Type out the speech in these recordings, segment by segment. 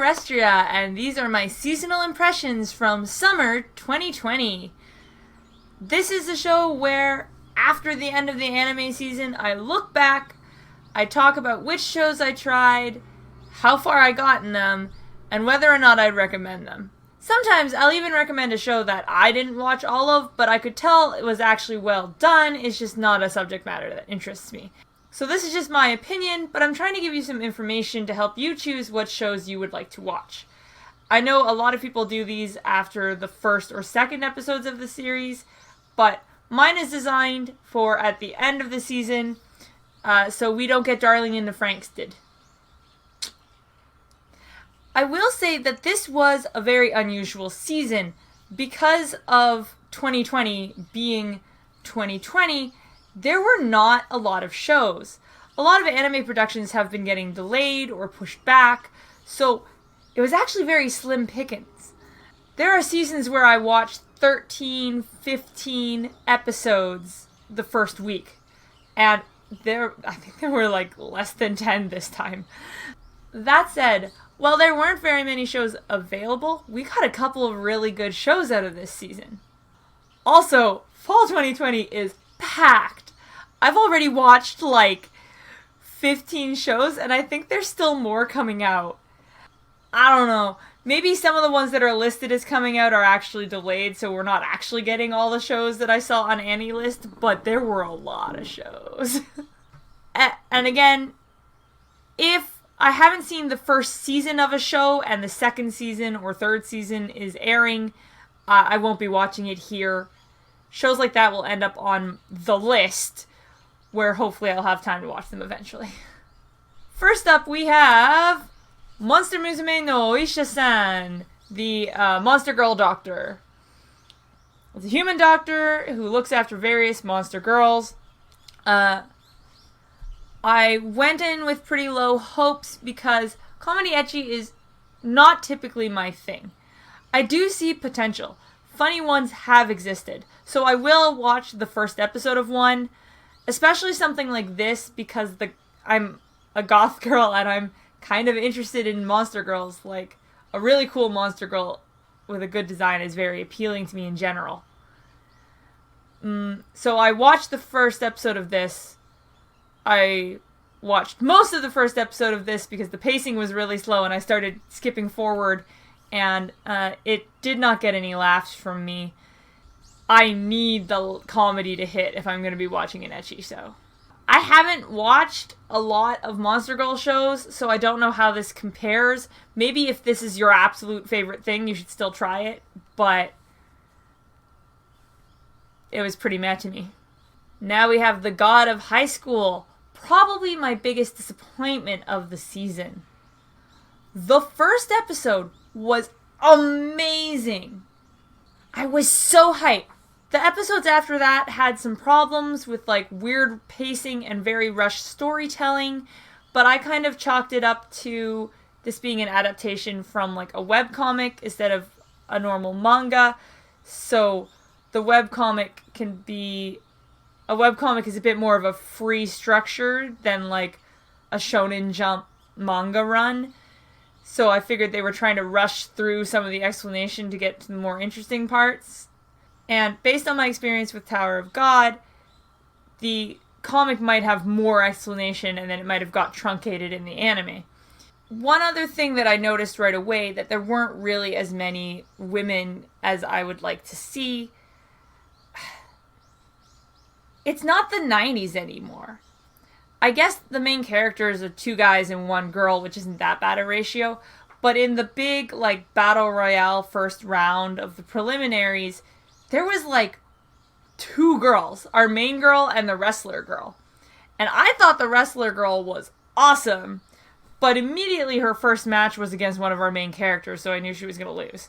Orestria, and these are my seasonal impressions from summer 2020. This is a show where, after the end of the anime season, I look back, I talk about which shows I tried, how far I got in them, and whether or not I'd recommend them. Sometimes I'll even recommend a show that I didn't watch all of, but I could tell it was actually well done, it's just not a subject matter that interests me. So this is just my opinion, but I'm trying to give you some information to help you choose what shows you would like to watch. I know a lot of people do these after the first or second episodes of the series, but mine is designed for at the end of the season, so we don't get Darling in the Franxx did. I will say that this was a very unusual season. Because of 2020 being 2020, there were not a lot of shows. A lot of anime productions have been getting delayed or pushed back, so it was actually very slim pickings. There are seasons where I watched 13, 15 episodes the first week, and I think there were like less than 10 this time. That said, while there weren't very many shows available, we got a couple of really good shows out of this season. Also, fall 2020 is packed. I've already watched like 15 shows, and I think there's still more coming out. I don't know. Maybe some of the ones that are listed as coming out are actually delayed, so we're not actually getting all the shows that I saw on AniList, but there were a lot of shows. And again, if I haven't seen the first season of a show and the second season or third season is airing, I won't be watching it here. Shows like that will end up on the list, where hopefully I'll have time to watch them eventually. First up, we have Monster Musume no Oisha-san, the monster girl doctor. It's a human doctor who looks after various monster girls. I went in with pretty low hopes because comedy ecchi is not typically my thing. I do see potential. Funny ones have existed, so I will watch the first episode of one, especially something like this because I'm a goth girl and I'm kind of interested in monster girls. Like, a really cool monster girl with a good design is very appealing to me in general. So I watched the first episode of this. I watched most of the first episode of this because the pacing was really slow and I started skipping forward, and it did not get any laughs from me. I need the comedy to hit if I'm going to be watching an ecchi show. I haven't watched a lot of Monster Girl shows, so I don't know how this compares. Maybe if this is your absolute favorite thing, you should still try it, but it was pretty meh to me. Now we have The God of High School, probably my biggest disappointment of the season. The first episode was amazing. I was so hyped. The episodes after that had some problems with like weird pacing and very rushed storytelling, but I kind of chalked it up to this being an adaptation from like a webcomic instead of a normal manga. So the webcomic is a bit more of a free structure than like a Shonen Jump manga run. So I figured they were trying to rush through some of the explanation to get to the more interesting parts. And based on my experience with Tower of God, the comic might have more explanation and then it might have got truncated in the anime. One other thing that I noticed right away, that there weren't really as many women as I would like to see. It's not the 90s anymore. I guess the main characters are 2 guys and 1 girl, which isn't that bad a ratio. But in the big, like, Battle Royale first round of the preliminaries, there was, like, 2 girls. Our main girl and the wrestler girl. And I thought the wrestler girl was awesome. But immediately her first match was against one of our main characters, so I knew she was going to lose.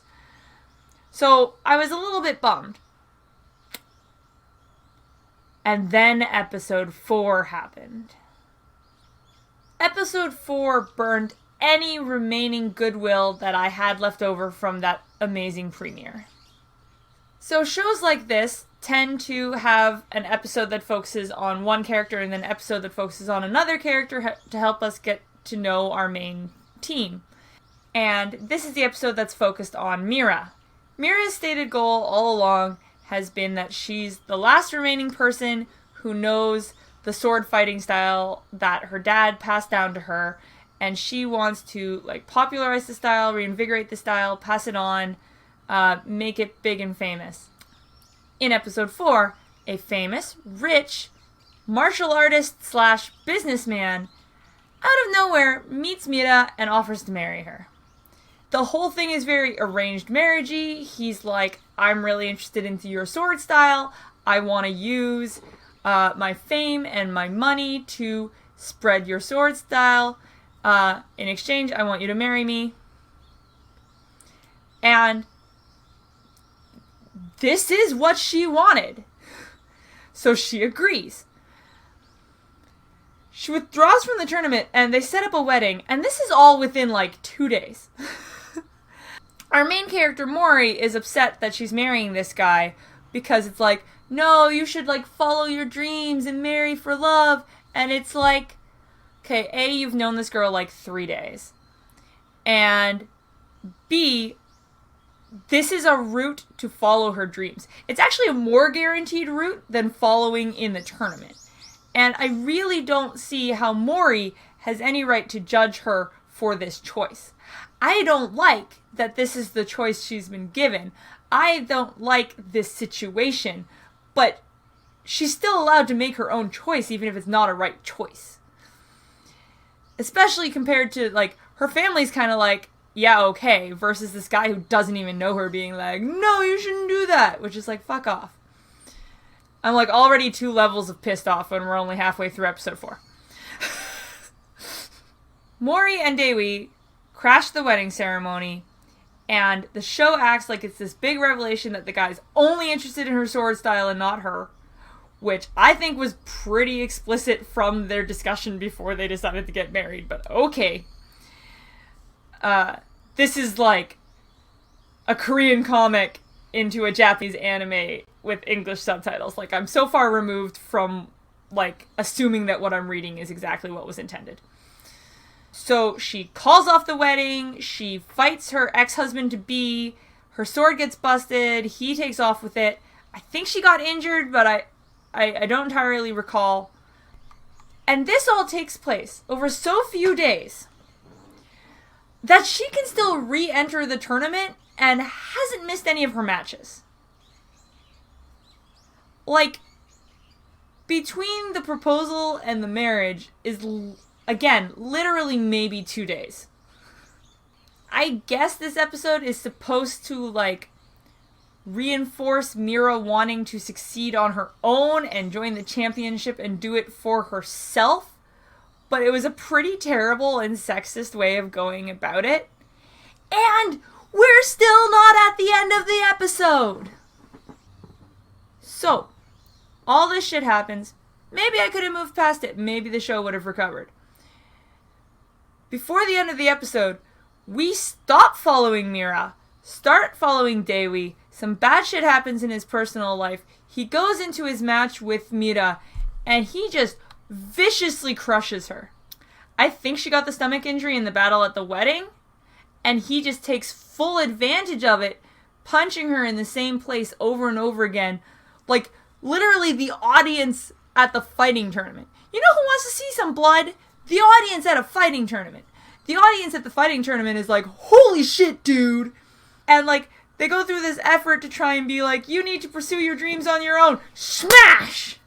So I was a little bit bummed. And then episode 4 happened. Episode 4 burned any remaining goodwill that I had left over from that amazing premiere. So shows like this tend to have an episode that focuses on one character and then an episode that focuses on another character to help us get to know our main team. And this is the episode that's focused on Mira. Mira's stated goal all along has been that she's the last remaining person who knows the sword fighting style that her dad passed down to her, and she wants to popularize the style, reinvigorate the style, pass it on, make it big and famous. In episode 4, a famous, rich, martial artist / businessman out of nowhere meets Mira and offers to marry her. The whole thing is very arranged marriage-y. He's like, I'm really interested into your sword style. I want to use my fame and my money to spread your sword style. In exchange, I want you to marry me. And this is what she wanted. So she agrees. She withdraws from the tournament and they set up a wedding. And this is all within 2 days. Our main character, Mori, is upset that she's marrying this guy because it's like, no, you should follow your dreams and marry for love. And it's like, okay, A, you've known this girl 3 days. And B, this is a route to follow her dreams. It's actually a more guaranteed route than following in the tournament. And I really don't see how Mori has any right to judge her for this choice. I don't like that this is the choice she's been given. I don't like this situation, but she's still allowed to make her own choice even if it's not a right choice. Especially compared to, her family's kind of yeah, okay, versus this guy who doesn't even know her being no, you shouldn't do that, which is fuck off. I'm already 2 levels of pissed off when we're only halfway through episode 4. Mori and Dewi crash the wedding ceremony, and the show acts like it's this big revelation that the guy's only interested in her sword style and not her, which I think was pretty explicit from their discussion before they decided to get married, but okay. This is a Korean comic into a Japanese anime with English subtitles. I'm so far removed from, assuming that what I'm reading is exactly what was intended. So she calls off the wedding, she fights her ex-husband-to-be, her sword gets busted, he takes off with it. I think she got injured, but I don't entirely recall. And this all takes place over so few days that she can still re-enter the tournament and hasn't missed any of her matches. Between the proposal and the marriage is, again, literally maybe 2 days. I guess this episode is supposed to, reinforce Mira wanting to succeed on her own and join the championship and do it for herself. But it was a pretty terrible and sexist way of going about it. And we're still not at the end of the episode. So, all this shit happens. Maybe I could have moved past it. Maybe the show would have recovered. Before the end of the episode, we stop following Mira, start following Dewi. Some bad shit happens in his personal life. He goes into his match with Mira, and he just viciously crushes her. I think she got the stomach injury in the battle at the wedding, and he just takes full advantage of it, punching her in the same place over and over again. Literally the audience at the fighting tournament. You know who wants to see some blood? The audience at a fighting tournament. The audience at the fighting tournament is holy shit, dude! And, they go through this effort to try and be you need to pursue your dreams on your own. Smash!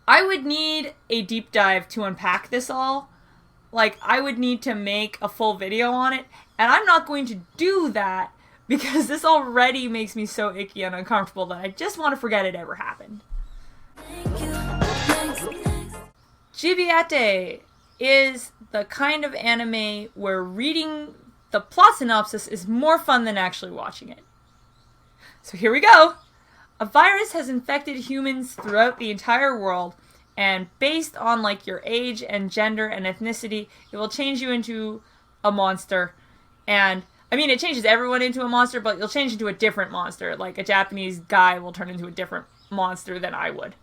I would need a deep dive to unpack this all. I would need to make a full video on it, and I'm not going to do that because this already makes me so icky and uncomfortable that I just want to forget it ever happened. Gibiate is the kind of anime where reading the plot synopsis is more fun than actually watching it. So here we go! A virus has infected humans throughout the entire world, and based on your age and gender and ethnicity, it will change you into a monster. And it changes everyone into a monster, but you'll change into a different monster. A Japanese guy will turn into a different monster than I would.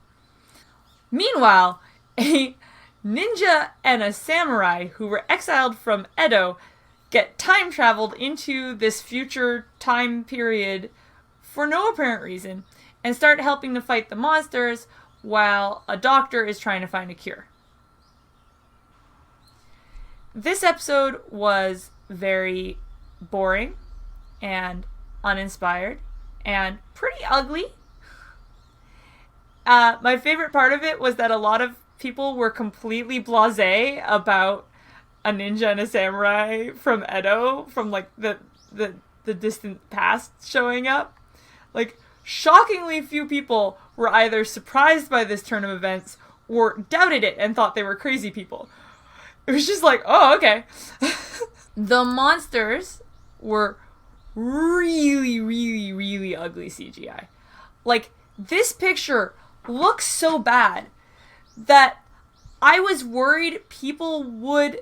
Meanwhile, a ninja and a samurai who were exiled from Edo get time traveled into this future time period for no apparent reason and start helping to fight the monsters while a doctor is trying to find a cure. This episode was very boring and uninspired and pretty ugly. My favorite part of it was that a lot of people were completely blasé about a ninja and a samurai from Edo, from like the distant past showing up. Like, shockingly few people were either surprised by this turn of events or doubted it and thought they were crazy people. It was just like, oh, okay. The monsters were really, really, really ugly CGI. Like, this picture looks so bad that I was worried people would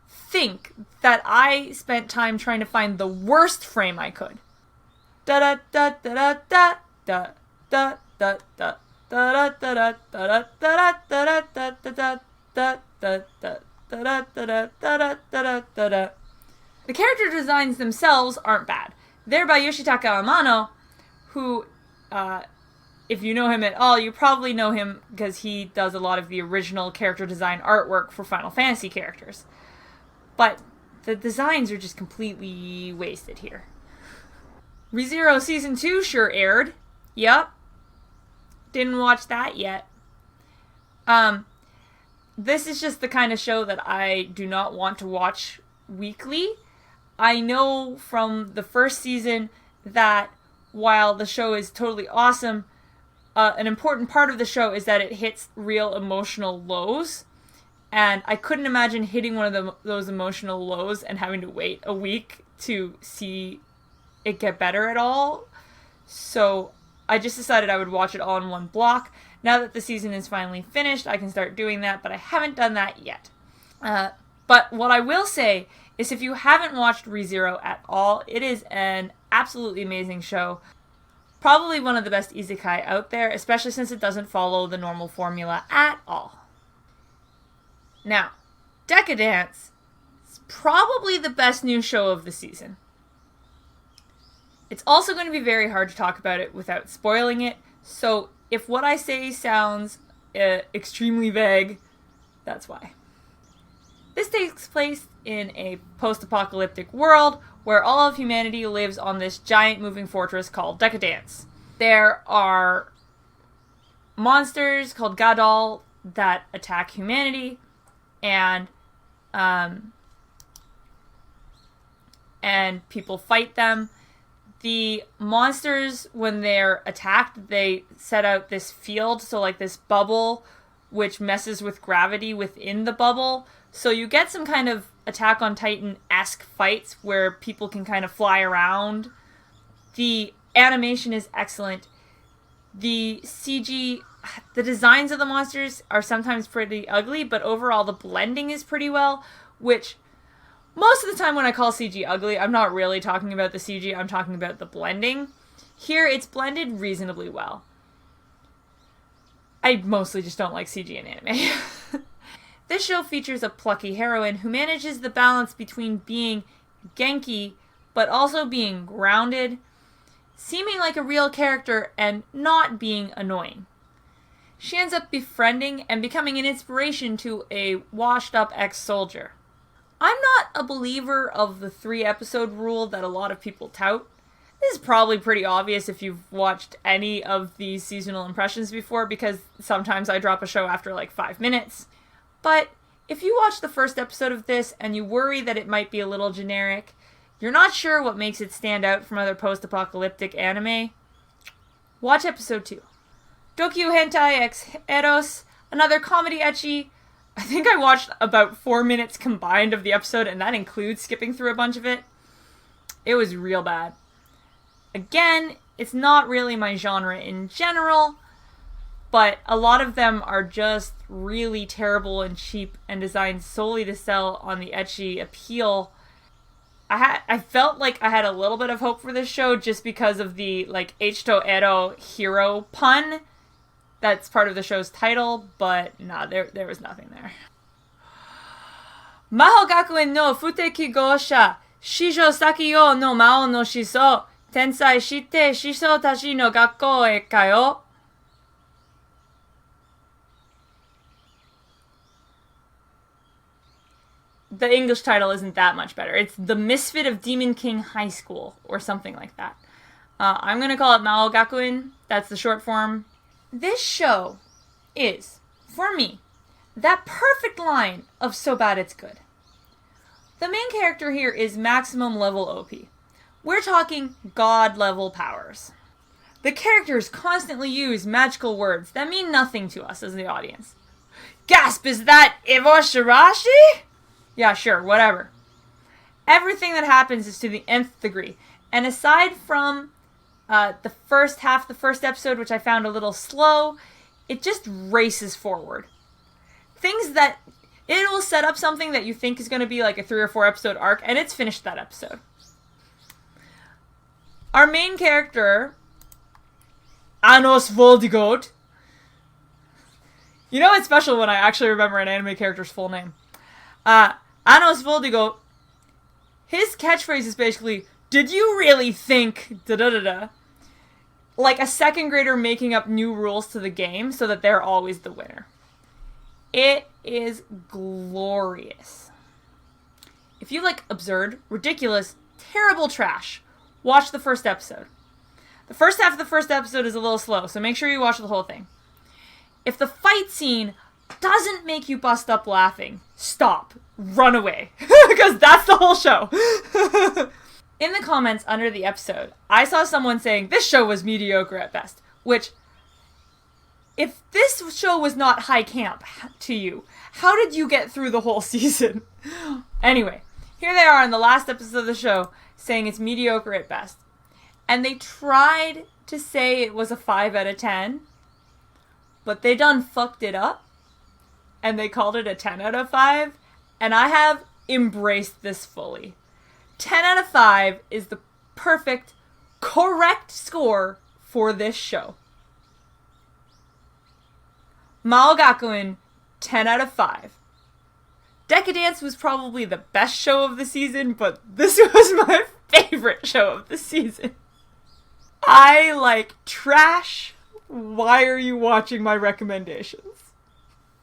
think that I spent time trying to find the worst frame I could. Da da da da da da da da da da da da da da da da da da da. The character designs themselves aren't bad. They're by Yoshitaka Amano, who, if you know him at all, you probably know him because he does a lot of the original character design artwork for Final Fantasy characters. But the designs are just completely wasted here. ReZero Season 2 sure aired. Yep. Didn't watch that yet. This is just the kind of show that I do not want to watch weekly. I know from the first season that while the show is totally awesome, an important part of the show is that it hits real emotional lows. And I couldn't imagine hitting one of those emotional lows and having to wait a week to see it get better at all. So I just decided I would watch it all in one block. Now that the season is finally finished, I can start doing that, but I haven't done that yet. But what I will say is if you haven't watched ReZero at all, it is an absolutely amazing show. Probably one of the best isekai out there, especially since it doesn't follow the normal formula at all. Now, Deca-Dence is probably the best new show of the season. It's also going to be very hard to talk about it without spoiling it, so if what I say sounds extremely vague, that's why. This takes place in a post-apocalyptic world where all of humanity lives on this giant moving fortress called Deca-Dence. There are monsters called Gadol that attack humanity, and people fight them. The monsters, when they're attacked, they set out this field, so like this bubble, which messes with gravity within the bubble. So you get some kind of Attack on Titan-esque fights where people can kind of fly around. The animation is excellent. The CG, the designs of the monsters are sometimes pretty ugly, but overall the blending is pretty well, which most of the time when I call CG ugly, I'm not really talking about the CG, I'm talking about the blending. Here, it's blended reasonably well. I mostly just don't like CG in anime. This show features a plucky heroine who manages the balance between being Genki, but also being grounded, seeming like a real character, and not being annoying. She ends up befriending and becoming an inspiration to a washed-up ex-soldier. I'm not a believer of the 3-episode rule that a lot of people tout. This is probably pretty obvious if you've watched any of these seasonal impressions before, because sometimes I drop a show after like 5 minutes. But if you watch the first episode of this and you worry that it might be a little generic, you're not sure what makes it stand out from other post-apocalyptic anime, watch episode 2. Dokyu Hentai HxEroes, another comedy ecchi. I think I watched about 4 minutes combined of the episode, and that includes skipping through a bunch of it. It was real bad. Again, it's not really my genre in general, but a lot of them are just really terrible and cheap and designed solely to sell on the ecchi appeal. I felt like I had a little bit of hope for this show just because of the like HxEroes hero pun that's part of the show's title, but nah, there was nothing there. Maou Gakuin no futeki gosha, shijo saki yo no Mao no shiso, tensai shite shiso tachi no gakko e kayo. The English title isn't that much better. It's The Misfit of Demon King High School, or something like that. I'm going to call it Maou Gakuin. That's the short form. This show is, for me, that perfect line of so bad it's good. The main character here is maximum level OP. We're talking god level powers. The characters constantly use magical words that mean nothing to us as the audience. Gasp, is that Evo Shirashi? Yeah, sure, whatever. Everything that happens is to the nth degree. And aside from the first half, the first episode, which I found a little slow, it just races forward. Things that... It will set up something that you think is going to be like a 3 or 4 episode arc, and it's finished that episode. Our main character, Anos Voldigoat. You know it's special when I actually remember an anime character's full name. Anos Voldigoat, his catchphrase is basically, did you really think da-da-da-da? Like a second grader making up new rules to the game so that they're always the winner. It is glorious. If you like absurd, ridiculous, terrible trash, watch the first episode. The first half of the first episode is a little slow, so make sure you watch the whole thing. If the fight scene doesn't make you bust up laughing, stop. Run away. Because that's the whole show. In the comments under the episode, I saw someone saying this show was mediocre at best. Which, if this show was not high camp to you, how did you get through the whole season? Anyway, here they are in the last episode of the show saying it's mediocre at best. And they tried to say it was a 5 out of 10. But they done fucked it up. And they called it a 10 out of 5. And I have embraced this fully. 10 out of 5 is the perfect, correct score for this show. Maou Gakuin, 10 out of 5. Deca-Dence was probably the best show of the season, but this was my favorite show of the season. I like trash. Why are you watching my recommendations?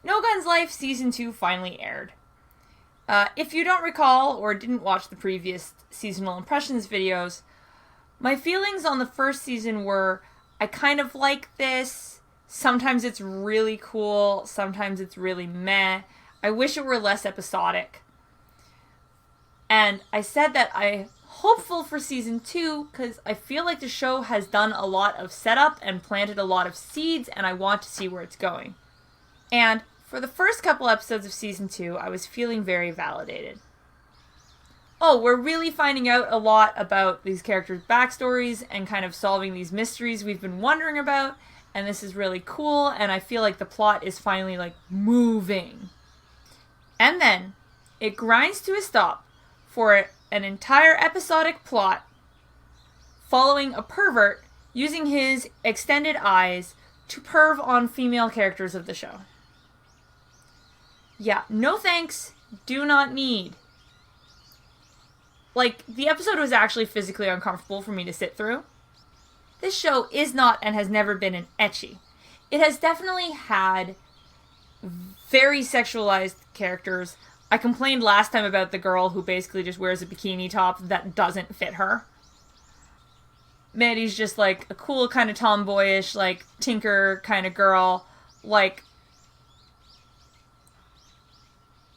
No Gun's Life Season 2 finally aired. If you don't recall or didn't watch the previous seasonal impressions videos, my feelings on the first season were, I kind of like this, sometimes it's really cool, sometimes it's really meh, I wish it were less episodic. And I said that I'm hopeful for Season 2 because I feel like the show has done a lot of setup and planted a lot of seeds and I want to see where it's going. And for the first couple episodes of Season 2, I was feeling very validated. Oh, we're really finding out a lot about these characters' backstories and kind of solving these mysteries we've been wondering about, and this is really cool, and I feel like the plot is finally, like, moving. And then, it grinds to a stop for an entire episodic plot following a pervert using his extended eyes to perv on female characters of the show. Yeah, no thanks, do not need. Like, the episode was actually physically uncomfortable for me to sit through. This show is not and has never been an ecchi. It has definitely had very sexualized characters. I complained last time about the girl who basically just wears a bikini top that doesn't fit her. Maddie's just like a cool kind of tomboyish, like, tinker kind of girl. Like,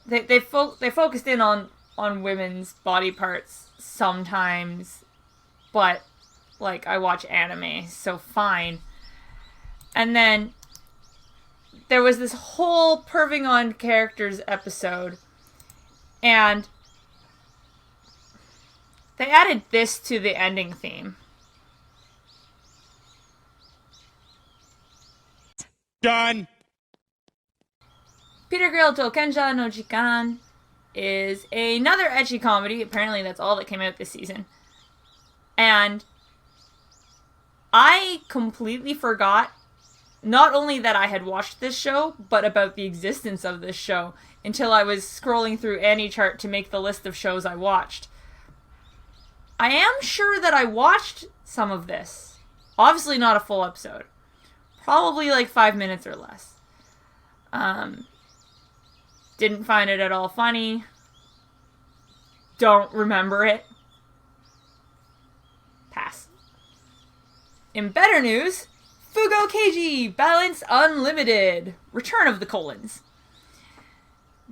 They focused in on women's body parts sometimes, but, like, I watch anime, so fine. And then there was this whole perving on characters episode, and they added this to the ending theme. Done! Peter Grill to Kenja no Jikan is another ecchi comedy. Apparently that's all that came out this season. And I completely forgot not only that I had watched this show, but about the existence of this show until I was scrolling through AniChart to make the list of shows I watched. I am sure that I watched some of this. Obviously not a full episode. Probably like 5 minutes or less. Didn't find it at all funny. Don't remember it. Pass. In better news, Fugou Keiji, Balance Unlimited, Return of the Colons.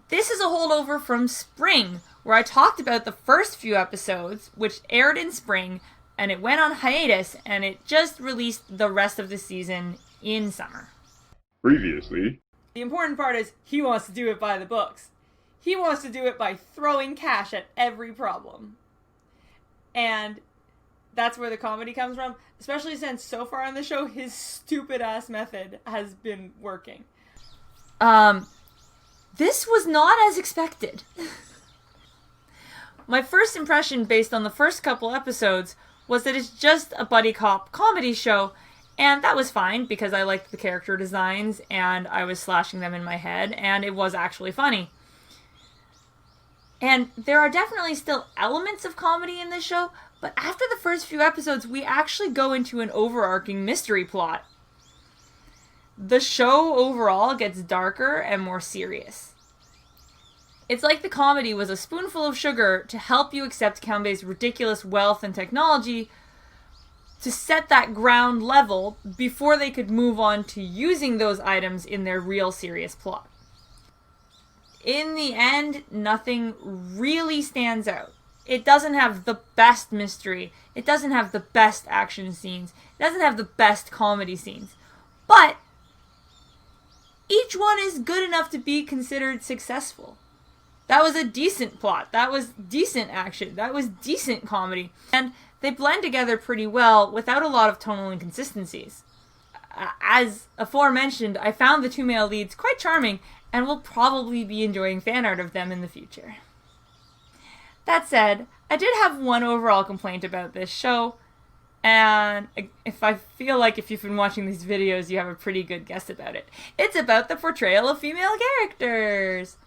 This is a holdover from spring, where I talked about the first few episodes, which aired in spring, and it went on hiatus, and it just released the rest of the season in summer. Previously. The important part is he wants to do it by the books. He wants to do it by throwing cash at every problem. And that's where the comedy comes from, especially since so far on the show, his stupid-ass method has been working. This was not as expected. My first impression, based on the first couple episodes, was that it's just a buddy cop comedy show, and that was fine, because I liked the character designs, and I was slashing them in my head, and it was actually funny. And there are definitely still elements of comedy in this show, but after the first few episodes, we actually go into an overarching mystery plot. The show overall gets darker and more serious. It's like the comedy was a spoonful of sugar to help you accept Kanbei's ridiculous wealth and technology, to set that ground level before they could move on to using those items in their real serious plot. In the end, nothing really stands out. It doesn't have the best mystery. It doesn't have the best action scenes. It doesn't have the best comedy scenes. But each one is good enough to be considered successful. That was a decent plot. That was decent action. That was decent comedy. And they blend together pretty well without a lot of tonal inconsistencies. As aforementioned, I found the two male leads quite charming and will probably be enjoying fan art of them in the future. That said, I did have one overall complaint about this show, and if I feel like if you've been watching these videos, you have a pretty good guess about it. It's about the portrayal of female characters.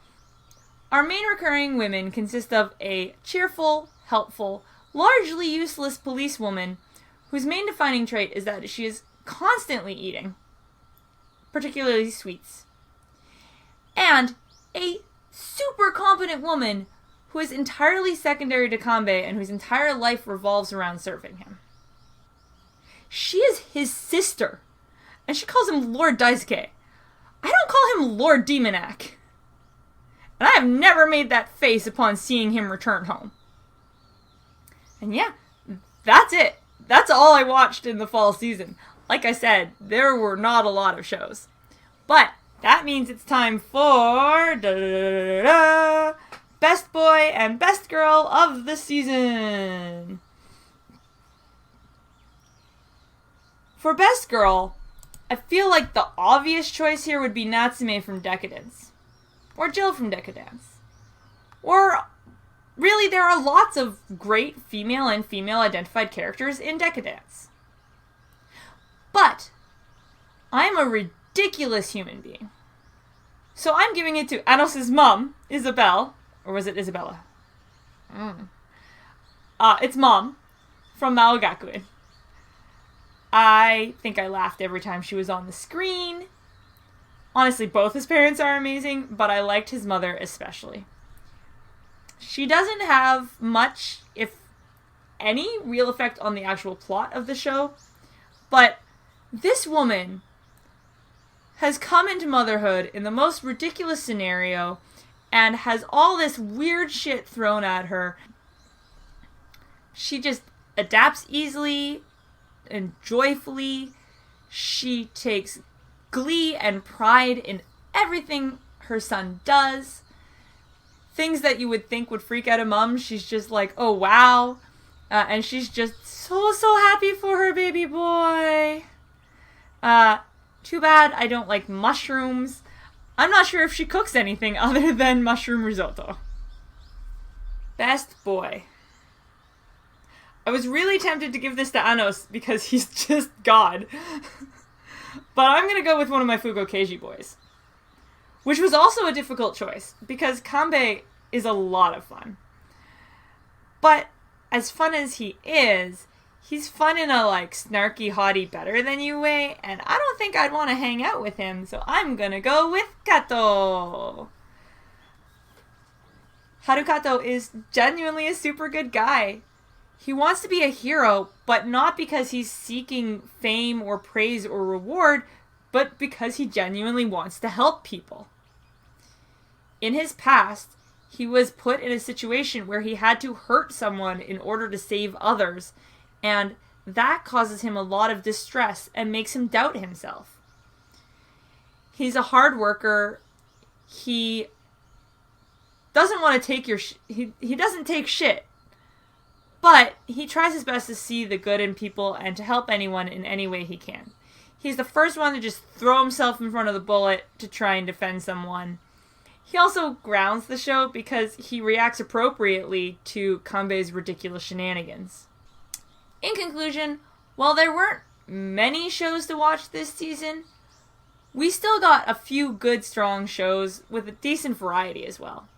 Our main recurring women consist of a cheerful, helpful, largely useless policewoman whose main defining trait is that she is constantly eating, particularly sweets, and a super competent woman who is entirely secondary to Kanbei and whose entire life revolves around serving him. She is his sister, and she calls him Lord Daisuke. I don't call him Lord Demonac. And I have never made that face upon seeing him return home. And yeah, that's it. That's all I watched in the fall season. Like I said, there were not a lot of shows. But that means it's time for Best Boy and Best Girl of the Season. For Best Girl, I feel like the obvious choice here would be Natsume from Deca-Dence. Or Jill from Deca-Dence. Or, really, there are lots of great female and female-identified characters in Deca-Dence. But I am a ridiculous human being. So I'm giving it to Anos' mom, Isabelle. Or was it Isabella? It's mom from Maou Gakuin. I think I laughed every time she was on the screen. Honestly, both his parents are amazing, but I liked his mother especially. She doesn't have much, if any, real effect on the actual plot of the show, but this woman has come into motherhood in the most ridiculous scenario and has all this weird shit thrown at her. She just adapts easily and joyfully. She takes glee and pride in everything her son does. Things that you would think would freak out a mom, she's just like, oh wow. And she's just so happy for her baby boy. Too bad I don't like mushrooms. I'm not sure if she cooks anything other than mushroom risotto. Best boy. I was really tempted to give this to Anos because he's just God. But I'm going to go with one of my Fugou Keiji boys. Which was also a difficult choice, because Kanbei is a lot of fun. But as fun as he is, he's fun in a, like, snarky, haughty, better than you way, and I don't think I'd want to hang out with him, so I'm gonna go with Kato. Harukato is genuinely a super good guy. He wants to be a hero, but not because he's seeking fame or praise or reward, but because he genuinely wants to help people. In his past, he was put in a situation where he had to hurt someone in order to save others, and that causes him a lot of distress and makes him doubt himself. He's a hard worker. He doesn't want to take he doesn't take shit. But he tries his best to see the good in people and to help anyone in any way he can. He's the first one to just throw himself in front of the bullet to try and defend someone. He also grounds the show because he reacts appropriately to Kanbei's ridiculous shenanigans. In conclusion, while there weren't many shows to watch this season, we still got a few good, strong shows with a decent variety as well.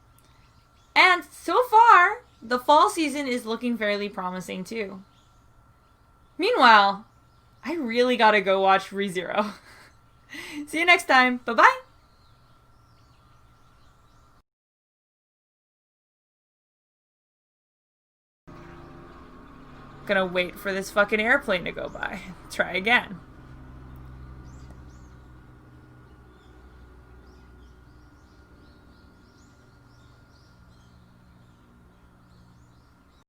And so far, the fall season is looking fairly promising too. Meanwhile, I really gotta go watch ReZero. See you next time. Bye-bye! Gonna wait for this fucking airplane to go by. Try again.